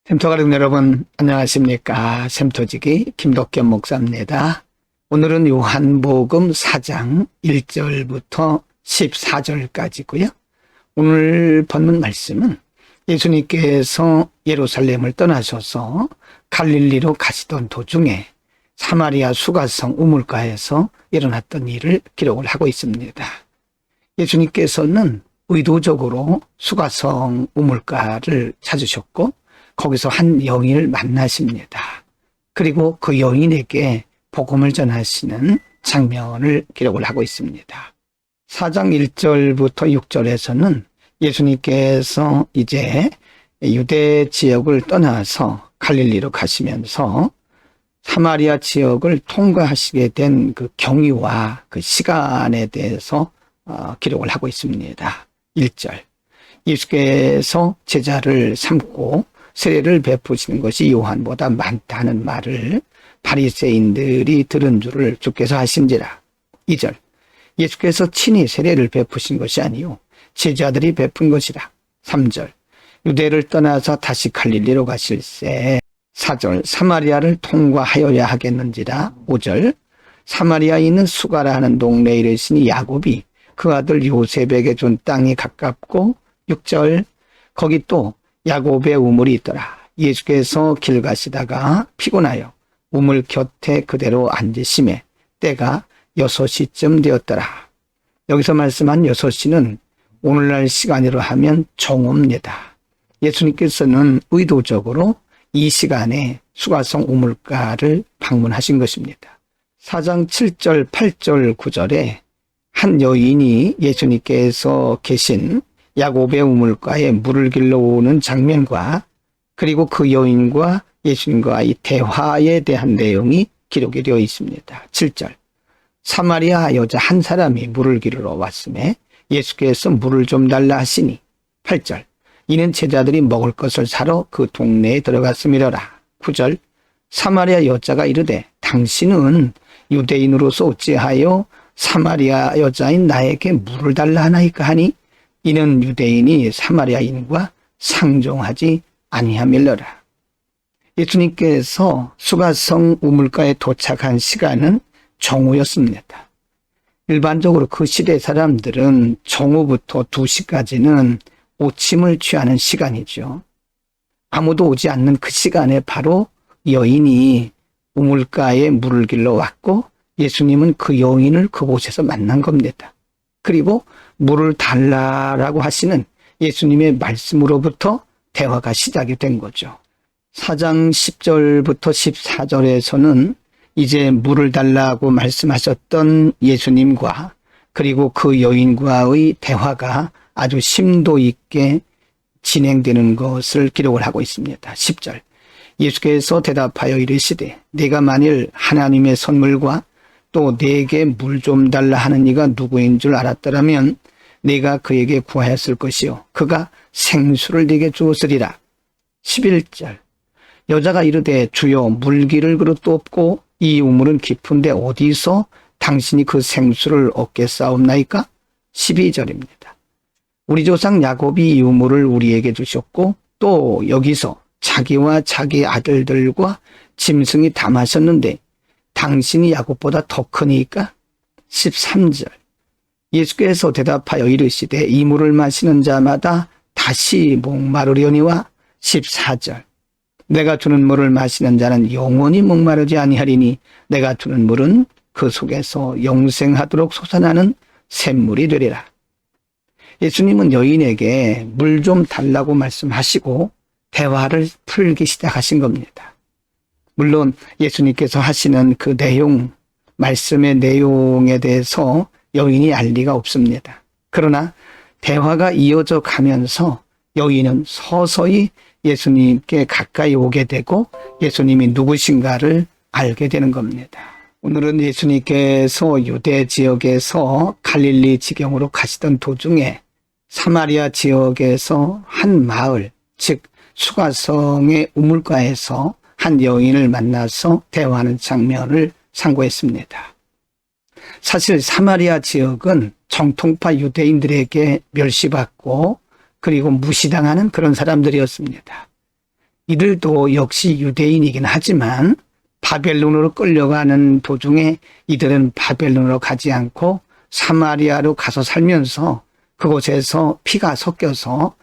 샘터 가족 여러분 안녕하십니까. 샘터지기 김덕겸 목사입니다. 오늘은 요한복음 4장 1절부터 14절까지고요. 오늘 본문 말씀은 예수님께서 예루살렘을 떠나셔서 갈릴리로 가시던 도중에 사마리아 수가성 우물가에서 일어났던 일을 기록을 하고 있습니다. 예수님께서는 의도적으로 수가성 우물가를 찾으셨고 거기서 한 여인을 만나십니다. 그리고 그 여인에게 복음을 전하시는 장면을 기록을 하고 있습니다. 4장 1절부터 6절에서는 예수님께서 이제 유대 지역을 떠나서 갈릴리로 가시면서 사마리아 지역을 통과하시게 된 그 경위와 그 시간에 대해서 기록을 하고 있습니다. 1절. 예수께서 제자를 삼고 세례를 베푸시는 것이 요한보다 많다는 말을 바리새인들이 들은 줄을 주께서 아신지라. 2절. 예수께서 친히 세례를 베푸신 것이 아니요 제자들이 베푼 것이라. 3절. 유대를 떠나서 다시 갈릴리로 가실새. 4절. 사마리아를 통과하여야 하겠는지라. 5절. 사마리아에 있는 수가라 하는 동네에 이르시니 야곱이 그 아들 요셉에게 준 땅이 가깝고. 6절. 거기 또 야곱의 우물이 있더라. 예수께서 길 가시다가 피곤하여 우물 곁에 그대로 앉으심에 때가 6시쯤 되었더라. 여기서 말씀한 6시는 오늘날 시간으로 하면 정오입니다. 예수님께서는 의도적으로 이 시간에 수가성 우물가를 방문하신 것입니다. 4장 7절, 8절, 9절에 한 여인이 예수님께서 계신 야곱의 우물가에 물을 길러 오는 장면과 그리고 그 여인과 예수님과의 대화에 대한 내용이 기록이 되어 있습니다. 7절. 사마리아 여자 한 사람이 물을 길러 왔음에 예수께서 물을 좀 달라 하시니. 8절. 이는 제자들이 먹을 것을 사러 그 동네에 들어갔음이러라. 9절. 사마리아 여자가 이르되 당신은 유대인으로서 어찌하여 사마리아 여자인 나에게 물을 달라 하나이까 하니 이는 유대인이 사마리아인과 상종하지 아니함일러라. 예수님께서 수가성 우물가에 도착한 시간은 정오였습니다. 일반적으로 그 시대 사람들은 정오부터 2시까지는 오침을 취하는 시간이죠. 아무도 오지 않는 그 시간에 바로 여인이 우물가에 물을 길러 왔고 예수님은 그 여인을 그곳에서 만난 겁니다. 그리고 물을 달라라고 하시는 예수님의 말씀으로부터 대화가 시작이 된 거죠. 4장 10절부터 14절에서는 이제 물을 달라고 말씀하셨던 예수님과 그리고 그 여인과의 대화가 아주 심도 있게 진행되는 것을 기록을 하고 있습니다. 10절. 예수께서 대답하여 이르시되 네가 만일 하나님의 선물과 또 내게 물 좀 달라 하는 이가 누구인 줄 알았더라면 네가 그에게 구하였을 것이요 그가 생수를 네게 주었으리라. 11절. 여자가 이르되 주여 물기를 그릇도 없고 이 우물은 깊은데 어디서 당신이 그 생수를 얻겠사옵나이까? 12절입니다. 우리 조상 야곱이 이 우물을 우리에게 주셨고 또 여기서 자기와 자기 아들들과 짐승이 다 마셨는데 당신이 야곱보다 더 크니까? 13절. 예수께서 대답하여 이르시되 이 물을 마시는 자마다 다시 목마르려니와. 14절. 내가 주는 물을 마시는 자는 영원히 목마르지 아니하리니 내가 주는 물은 그 속에서 영생하도록 솟아나는 샘물이 되리라. 예수님은 여인에게 물 좀 달라고 말씀하시고 대화를 풀기 시작하신 겁니다. 물론 예수님께서 하시는 그 내용, 말씀의 내용에 대해서 여인이 알 리가 없습니다. 그러나 대화가 이어져 가면서 여인은 서서히 예수님께 가까이 오게 되고 예수님이 누구신가를 알게 되는 겁니다. 오늘은 예수님께서 유대 지역에서 갈릴리 지경으로 가시던 도중에 사마리아 지역에서 한 마을, 즉 수가성의 우물가에서 한 여인을 만나서 대화하는 장면을 상고했습니다. 사실 사마리아 지역은 정통파 유대인들에게 멸시받고 그리고 무시당하는 그런 사람들이었습니다. 이들도 역시 유대인이긴 하지만 바벨론으로 끌려가는 도중에 이들은 바벨론으로 가지 않고 사마리아로 가서 살면서 그곳에서 피가 섞여서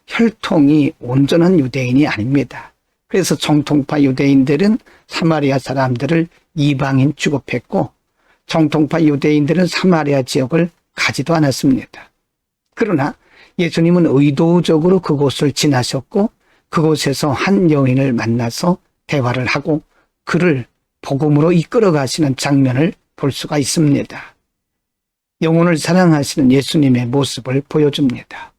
혈통이 온전한 유대인이 아닙니다. 그래서 정통파 유대인들은 사마리아 사람들을 이방인 취급했고 정통파 유대인들은 사마리아 지역을 가지도 않았습니다. 그러나 예수님은 의도적으로 그곳을 지나셨고 그곳에서 한 여인을 만나서 대화를 하고 그를 복음으로 이끌어 가시는 장면을 볼 수가 있습니다. 영혼을 사랑하시는 예수님의 모습을 보여줍니다.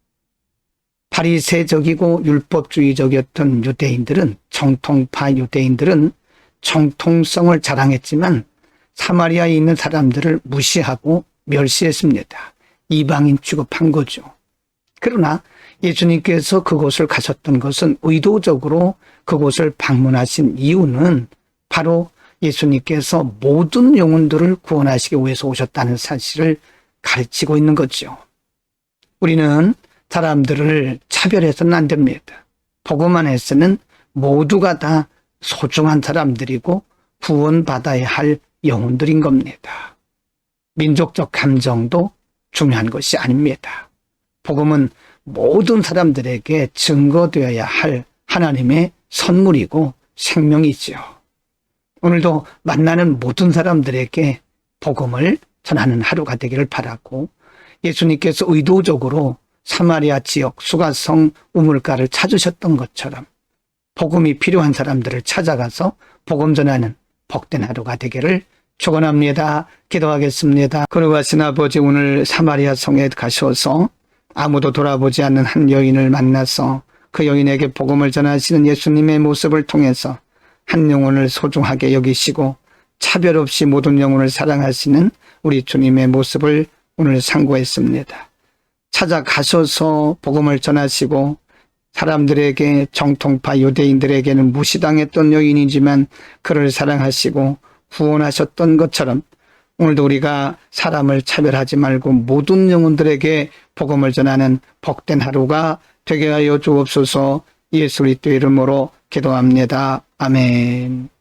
바리새적이고 율법주의적이었던 유대인들은 정통파 유대인들은 정통성을 자랑했지만 사마리아에 있는 사람들을 무시하고 멸시했습니다. 이방인 취급한 거죠. 그러나 예수님께서 그곳을 가셨던 것은 의도적으로 그곳을 방문하신 이유는 바로 예수님께서 모든 영혼들을 구원하시기 위해서 오셨다는 사실을 가르치고 있는 거죠. 우리는 사람들을 차별해서는 안 됩니다. 복음 안에서는 모두가 다 소중한 사람들이고 구원받아야 할 영혼들인 겁니다. 민족적 감정도 중요한 것이 아닙니다. 복음은 모든 사람들에게 증거되어야 할 하나님의 선물이고 생명이지요. 오늘도 만나는 모든 사람들에게 복음을 전하는 하루가 되기를 바라고 예수님께서 의도적으로 사마리아 지역 수가성 우물가를 찾으셨던 것처럼 복음이 필요한 사람들을 찾아가서 복음 전하는 복된 하루가 되기를 축원합니다. 기도하겠습니다. 거룩하신 아버지, 오늘 사마리아 성에 가셔서 아무도 돌아보지 않는 한 여인을 만나서 그 여인에게 복음을 전하시는 예수님의 모습을 통해서 한 영혼을 소중하게 여기시고 차별 없이 모든 영혼을 사랑하시는 우리 주님의 모습을 오늘 상고했습니다. 찾아가셔서 복음을 전하시고 사람들에게 정통파 유대인들에게는 무시당했던 여인이지만 그를 사랑하시고 구원하셨던 것처럼 오늘도 우리가 사람을 차별하지 말고 모든 영혼들에게 복음을 전하는 복된 하루가 되게 하여 주옵소서. 예수 그리스도 이름으로 기도합니다. 아멘.